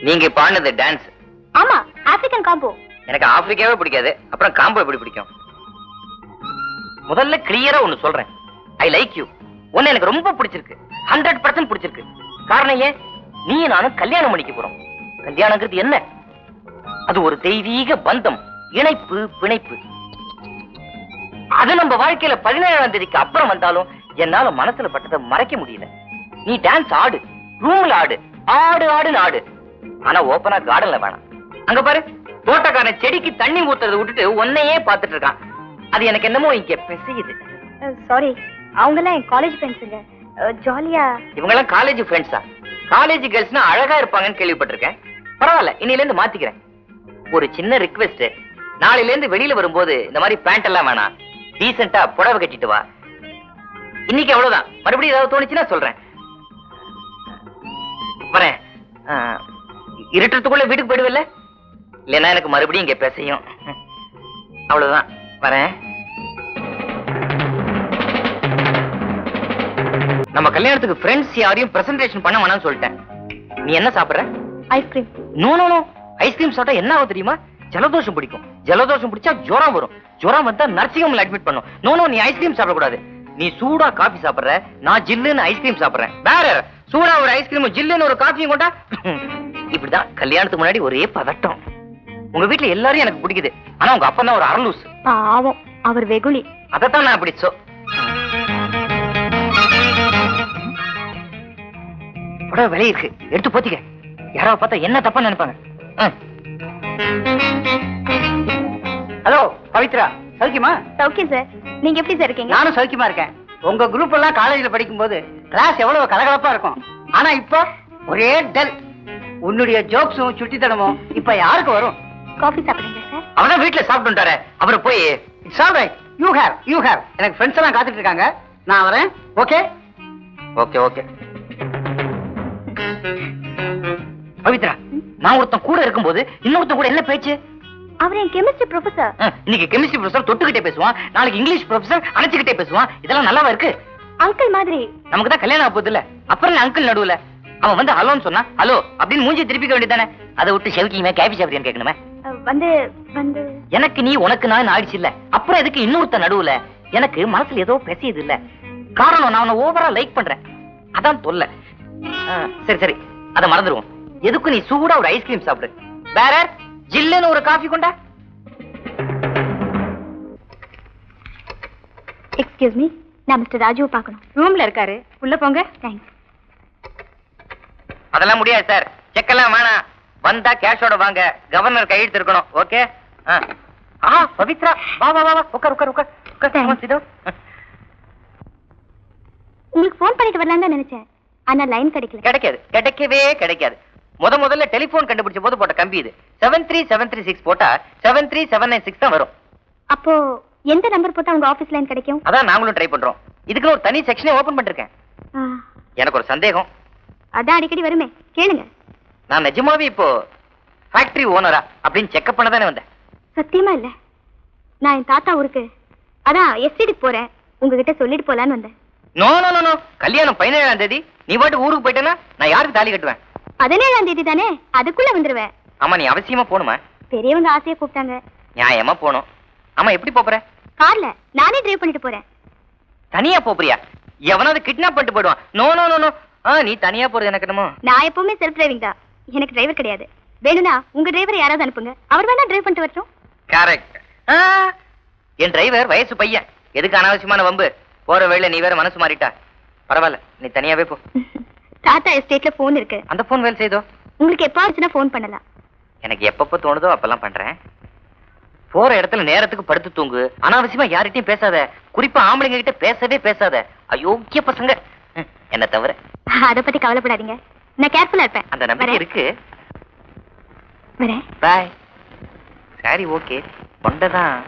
நீங்க பாடுனது டான்ஸ். ஆமா, African combo. எனக்கு ஆப்பிரிக்காவே பிடிக்காது, அப்புறம் காம்போ எப்படி பிடிக்கும்? முதல்ல கிளியரா ஒண்ணு சொல்றேன். I like you. உன்னை எனக்கு ரொம்ப பிடிச்சிருக்கு, 100% பிடிச்சிருக்கு. காரணம் ஏன்? நீ நானும் கல்யாணம் பண்ணிக்க போறோம். கல்யாணங்கிறது என்ன? அது ஒரு தெய்வீக பந்தம், இணைப்பு, பிணைப்பு. அது நம்ம வாழ்க்கையில 17ஆம் தேதிக்கு அப்புறம் வந்தாலும் என்னால மனசுல பட்டதை மறைக்க முடியல. நீ டான்ஸ் ஆடு, ரூம்ல ஆடு, ஆடு ஆடுன்னு ஆடு. ஆனா ஓப்பனா கார்டன்ல வேணாம். அங்க பாரு, தோட்டக்காரன் செடிக்கு தண்ணி ஊத்துறதை விட்டுட்டு உன்னையே பாத்துட்டு இருக்கான். அது எனக்கு என்னமோ இங்க பெசையுது. சாரி, அவங்கெல்லாம் என் காலேஜ் ஃப்ரெண்ட்ஸுங்க. ஜாலியா. இவங்கெல்லாம் காலேஜ் ஃப்ரெண்ட்ஸா? காலேஜ் கேர்ள்ஸ்னா அழகா இருப்பாங்கன்னு கேள்விப்பட்டிருக்கேன். பரவாயில்ல, இன்னையில இருந்து மாத்திக்கிறேன். ஒரு சின்ன ரிக்வெஸ்ட், நாளையில இருந்து வெளியில வரும்போது இந்த மாதிரி பேண்ட் எல்லாம் வேணாம், டீசென்ட்டா புடவை கட்டிட்டு வா. இன்னைக்கு அவ்வளவுதான். மறுபடியும் ஏதாவது தோணுச்சுன்னா சொல்றேன். வரேன். இருட்டுறதுக்குள்ள வீட்டுக்கு போயிடுவில்ல? இல்லைன்னா எனக்கு மறுபடியும் இங்க பேசையும். அவ்வளவுதான், வரேன். நம்ம கல்யாணத்துக்கு ஃப்ரெண்ட்ஸ் யாரையும் பிரசன்டேஷன் பண்ண வேணாம்னு சொல்லிட்டேன். நீ என்ன சாப்பிடுற? Ice cream. No no no, ice cream சாப்பிட்டா என்ன ஆகும் தெரியுமா? ஜலதோஷம் பிடிக்கும். ஜலதோஷம் பிடிச்சா ஜுரம் வரும். ஜுரம் வந்தா நர்சிங் ஹோம்ல அட்மிட் பண்ணும். நோ நோ, நீ ஐஸ்கிரீம் சாப்பிடக்கூடாது. நீ சூடா காபி சாப்பிடுற, நான் ஜில்லுன்னு ஐஸ்கிரீம் சாப்பிடுறேன். வேற சூடா ஒரு ஐஸ்கிரீம், ஜில்லுன்னு ஒரு காபியும் கொண்டா. இப்படிதான் கல்யாணத்துக்கு முன்னாடி ஒரே பதட்டம். உங்க வீட்டுல எல்லாரும் எனக்கு பிடிக்குது, ஆனா உங்க அப்பா தான் ஒரு அரலூஸ். பாவம், அவர் வெகுளி. அதத்தான் நான் அப்படி வெளியே இருக்கு, எடுத்து போத்திக்க. யாராவது பார்த்தா என்ன தப்பா நினைப்பாங்க. ஹலோ பவித்ரா, சௌக்கியமா? சௌக்கியம் சார். நீங்க எப்படி சார் இருக்கீங்க? நானும் சௌக்கியமா இருக்கேன். உங்க குரூப் எல்லாம் காலேஜ்ல படிக்கும் போது கிளாஸ் எவ்வளவு கலகலப்பா இருக்கும். ஆனா இப்போ ஒரே டல். உன்னுடைய ஜோக்ஸும் சுட்டித்தனமும் இப்ப யாருக்கு வரும்? காஃபி சாப்பிடுங்க சார். அவனா வீட்டுல சாப்பிட்டுட்டாரு. அவரை போய் யூ ஹேவ். எனக்கு ஃப்ரெண்ட்ஸ் எல்லாம் காத்துட்டு இருக்காங்க, நான் வரேன். Okay okay okay. பவித்ரா, நான் ஒருத்தன் கூட இருக்கும்போது இன்னொருத்தன் கூட என்ன பேச்சு? அவர் என் கெமிஸ்ட்ரி ப்ரொஃபசர். இன்னைக்கு கெமிஸ்ட்ரி ப்ரொஃபசர் தொட்டுக்கிட்டே பேசுவான், நாளைக்கு இங்கிலீஷ் ப்ரொஃபசர் அணைச்சுக்கிட்டே பேசுவான். இதெல்லாம் நல்லாவா இருக்கு? அங்கிள் மாதிரி. நமக்கு தான் கல்யாணம் ஆகுது இல்ல, அப்புறம் அங்கிள் நடுவுல. அவன் வந்து ஹலோன்னு சொன்னா ஹலோ அப்படின்னு மூஞ்சி திருப்பிக்க வேண்டியதானே. அதை விட்டு செவிக்கியுமே கேபி சாப்பிடுன்னு கேட்கணுமே. வந்து வந்து எனக்கு நீ உனக்கு நான் ஆயிடுச்சு இல்ல, அப்புறம் எதுக்கு இன்னொருத்த நடுவுல? எனக்கு மனசுல ஏதோ பேசியது இல்ல. காரணம் நான் அவனை ஓவரா லைக் பண்றேன், அதான் தொல்லை. சரி சரி, அதை மறந்துடுவோம். எதுக்கு நீ சூடா ஒரு ஐஸ்கிரீம் சாப்பிடு, வேற ஜில்லுன்னு ஒரு காஃபி கொண்டா. எக்ஸ்கியூஸ் மீ, நான் மிஸ்டர் ராஜுவை பார்க்கணும். ரூம்ல இருக்காரு, உள்ள போங்க. தேங்க்ஸ். அதெல்லாம் முடியாது சார், செக்கெல்லாம் வேணாம். வந்தா கேஷோட வாங்க, கவர்னர் கையெழுத்து இருக்கணும். ஓகே? பவித்ரா, வா வா வா, உட்கார் உட்கார் உட்கார். உங்களுக்கு போன் பண்ணிட்டு வரலாம் தான் நினைச்சேன், ஆனா லைன் கிடைக்கல. கிடைக்கவே கிடைக்காது. முதல்ல டெலிபோன் கண்டுபிடிச்ச போது போட்ட கம்பி இது. 73736 போட்டா 73796 தான் வரும். அப்போ எந்த நம்பர் போட்டா உங்க ஆபீஸ் லைன் கிடைக்கும்? அதான் நாங்களும் ட்ரை பண்றோம். இதுக்கு ஒரு தனி செக்ஷனே ஓபன் பண்ணிருக்கேன். எனக்கு ஒரு சந்தேகம். அதான் அடிக்கடி வருமே, கேளுங்க. நான் நிஜமாவே இப்போ ஃபேக்டரி ஓனரா அப்படின்னு செக்அப் பண்ண தானே வந்தேன். சத்தியமா இல்ல, நான் என் தாத்தா ஊருக்கு, அதான் எஸ்டேட்டுக்கு போறேன், உங்ககிட்ட சொல்லிட்டு போலான்னு வந்தேன். நோ நோ நோ நோ, கல்யாணம் 17ஆம் தேதி. நீ பாட்டு ஊருக்கு போயிட்டேன்னா நான் யாருக்கு தாலி கட்டுவேன்? 17ஆம் தேதி தானே, அதுக்குள்ள வந்துருவேன். ஆமா, நீ அவசியமா போணுமா? பெரியவங்க ஆசையா கூப்பிட்டாங்க. நியாயமா போணும். ஆமா, எப்படி போற? கார்ல நானே டிரைவ் பண்ணிட்டு போறேன். தனியா போறியா? எவனாவது கிட்னாப் பண்ணிட்டு போயிடுவான். நோ நோ நோ நோ, நீ தனியா போறது எனக்கு என்னமோ. நான் எப்பவுமே செல்ஃப் டிரைவிங் தான், எனக்கு டிரைவர் கிடையாது. வேணும்னா உங்க டிரைவர் யாராவது அனுப்புங்க, அவர் வேணா டிரைவ் பண்ணிட்டு வரட்டும். கரெக்ட். என் டிரைவர் வயசு பையன், எதுக்கு அனாவசியமான வம்பு? போற வழியில நீ வேற மனசு மாறிட்டா. பரவாயில்ல, நீ தனியாவே போ. டாடா எஸ்டேட்ல போன் இருக்கு. அந்த போன் வேலை செய்தோ? உங்களுக்கு எப்ப ஆச்சுன்னா போன் பண்ணலாம். எனக்கு எப்பப்ப தோணுதோ அப்பெல்லாம் பண்றேன். போற இடத்துல நேரத்துக்கு படுத்து தூங்கு. அனாவசியமா யார்கிட்டயும் பேசாத, குறிப்பா ஆம்பளைங்க கிட்ட பேசவே பேசாத. அயோக்கிய பசங்க என்ன தவிர. அத பத்தி கவலைப்படாதீங்க, நான் கேர்ஃபுல்லா இருப்பேன். அந்த நம்பிக்கை இருக்கு. வரேன். பாய். சரி, ஓகே. கொண்டதான்